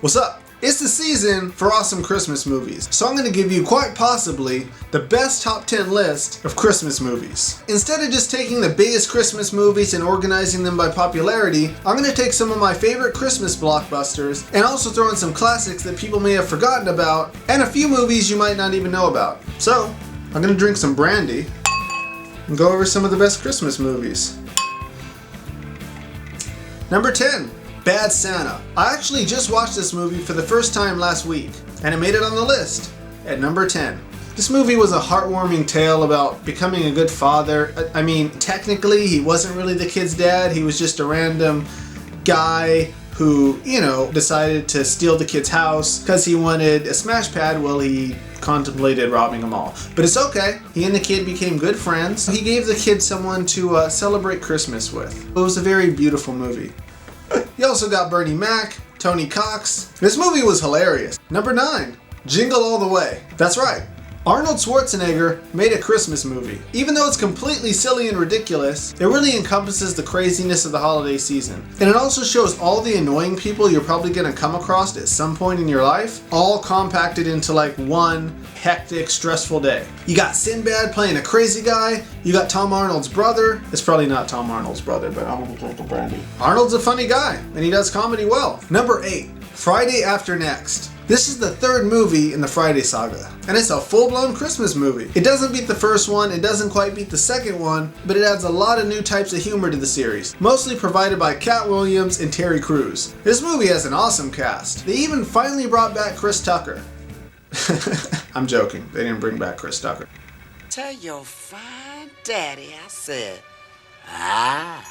What's up? It's the season for awesome Christmas movies, so I'm going to give you quite possibly the best top 10 list of Christmas movies. Instead of just taking the biggest Christmas movies and organizing them by popularity, I'm going to take some of my favorite Christmas blockbusters and also throw in some classics that people may have forgotten about and a few movies you might not even know about. So, I'm going to drink some brandy and go over some of the best Christmas movies. Number 10. Bad Santa. I actually just watched this movie for the first time last week, and it made it on the list at number 10. This movie was a heartwarming tale about becoming a good father. I mean, technically, he wasn't really the kid's dad. He was just a random guy who, decided to steal the kid's house because he wanted a smash pad while he contemplated robbing them all. But it's okay. He and the kid became good friends. He gave the kid someone to celebrate Christmas with. It was a very beautiful movie. You also got Bernie Mac, Tony Cox. This movie was hilarious. Number 9, Jingle All The Way. That's right. Arnold Schwarzenegger made a Christmas movie. Even though it's completely silly and ridiculous, it really encompasses the craziness of the holiday season. And it also shows all the annoying people you're probably going to come across at some point in your life, all compacted into like one hectic, stressful day. You got Sinbad playing a crazy guy. You got Tom Arnold's brother. It's probably not Tom Arnold's brother, but I'm going to drink a brandy. Arnold's a funny guy, and he does comedy well. Number 8, Friday After Next. This is the third movie in the Friday saga, and it's a full-blown Christmas movie. It doesn't beat the first one, it doesn't quite beat the second one, but it adds a lot of new types of humor to the series, mostly provided by Cat Williams and Terry Crews. This movie has an awesome cast. They even finally brought back Chris Tucker. I'm joking, they didn't bring back Chris Tucker. Tell your fine daddy I said, ah.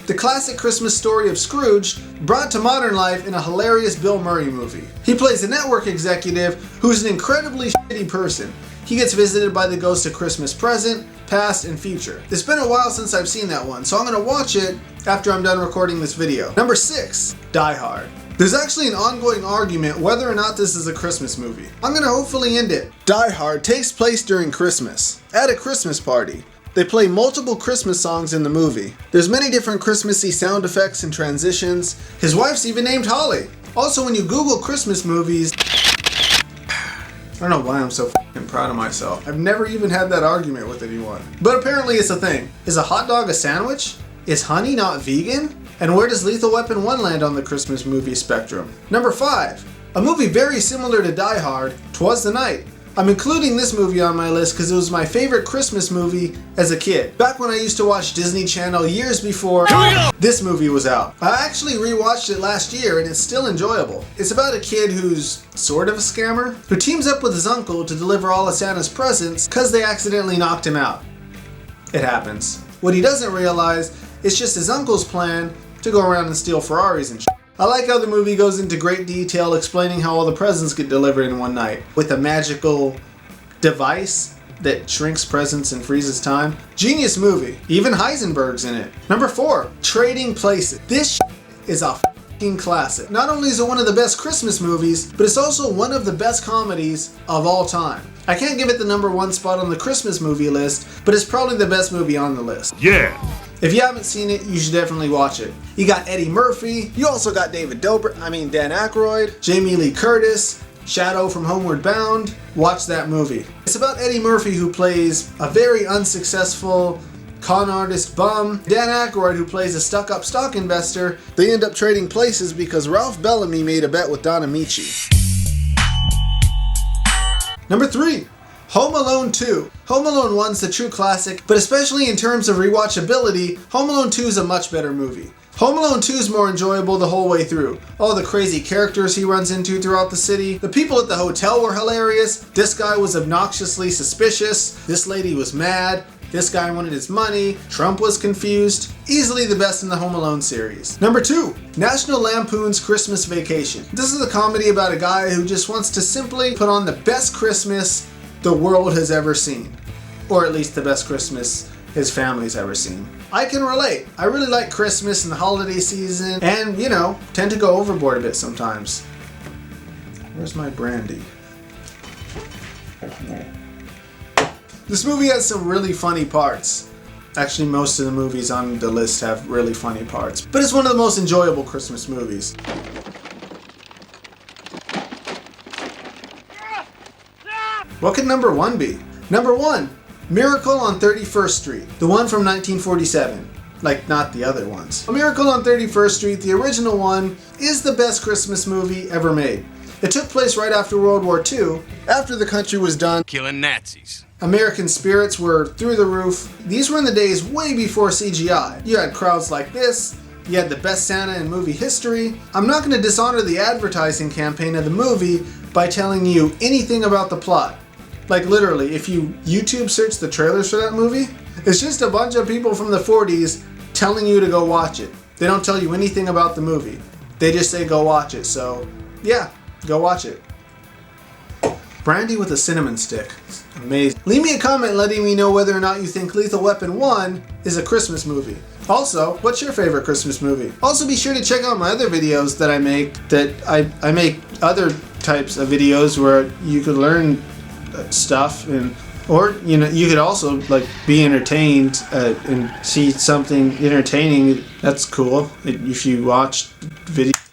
The classic Christmas story of Scrooge brought to modern life in a hilarious Bill Murray movie. He plays a network executive who's an incredibly shitty person. He gets visited by the ghost of Christmas present, past, and future. It's been a while since I've seen that one, so I'm going to watch it after I'm done recording this video. Number 6, Die Hard. There's actually an ongoing argument whether or not this is a Christmas movie. I'm going to hopefully end it. Die Hard takes place during Christmas, at a Christmas party. They play multiple Christmas songs in the movie. There's many different Christmassy sound effects and transitions. His wife's even named Holly. Also, when you Google Christmas movies, I don't know why I'm so f***ing proud of myself. I've never even had that argument with anyone. But apparently it's a thing. Is a hot dog a sandwich? Is honey not vegan? And where does Lethal Weapon 1 land on the Christmas movie spectrum? Number 5, a movie very similar to Die Hard, 'Twas the Night. I'm including this movie on my list because it was my favorite Christmas movie as a kid. Back when I used to watch Disney Channel years before this movie was out. I actually rewatched it last year and it's still enjoyable. It's about a kid who's sort of a scammer, who teams up with his uncle to deliver all of Santa's presents because they accidentally knocked him out. It happens. What he doesn't realize is just his uncle's plan to go around and steal Ferraris and shit. I like how the movie goes into great detail explaining how all the presents get delivered in one night with a magical device that shrinks presents and freezes time. Genius movie. Even Heisenberg's in it. Number 4, Trading Places. This is a f***ing classic. Not only is it one of the best Christmas movies, but it's also one of the best comedies of all time. I can't give it the number 1 spot on the Christmas movie list, but it's probably the best movie on the list. Yeah! If you haven't seen it, you should definitely watch it. You got Eddie Murphy, you also got Dan Aykroyd, Jamie Lee Curtis, Shadow from Homeward Bound. Watch that movie. It's about Eddie Murphy, who plays a very unsuccessful con artist bum. Dan Aykroyd, who plays a stuck-up stock investor. They end up trading places because Ralph Bellamy made a bet with Don Amici. Number 3. Home Alone 2. Home Alone 1's the true classic, but especially in terms of rewatchability, Home Alone 2 is a much better movie. Home Alone 2 is more enjoyable the whole way through. All the crazy characters he runs into throughout the city. The people at the hotel were hilarious. This guy was obnoxiously suspicious. This lady was mad. This guy wanted his money. Trump was confused. Easily the best in the Home Alone series. Number 2, National Lampoon's Christmas Vacation. This is a comedy about a guy who just wants to simply put on the best Christmas the world has ever seen. Or at least the best Christmas his family's ever seen. I can relate. I really like Christmas and the holiday season and, tend to go overboard a bit sometimes. Where's my brandy? This movie has some really funny parts. Actually, most of the movies on the list have really funny parts. But it's one of the most enjoyable Christmas movies. What could number 1 be? Number 1, Miracle on 31st Street, the one from 1947. Like, not the other ones. A Miracle on 31st Street, the original one, is the best Christmas movie ever made. It took place right after World War II, after the country was done killing Nazis. American spirits were through the roof. These were in the days way before CGI. You had crowds like this, you had the best Santa in movie history. I'm not going to dishonor the advertising campaign of the movie by telling you anything about the plot. Like literally, if you YouTube search the trailers for that movie, it's just a bunch of people from the 40s telling you to go watch it. They don't tell you anything about the movie. They just say go watch it. So yeah, go watch it. Brandy with a cinnamon stick. Amazing. Leave me a comment letting me know whether or not you think Lethal Weapon 1 is a Christmas movie. Also, what's your favorite Christmas movie? Also be sure to check out my other videos that I make. I make other types of videos where you could learn stuff, or you know, you could also like be entertained and see something entertaining. That's cool if you watch videos.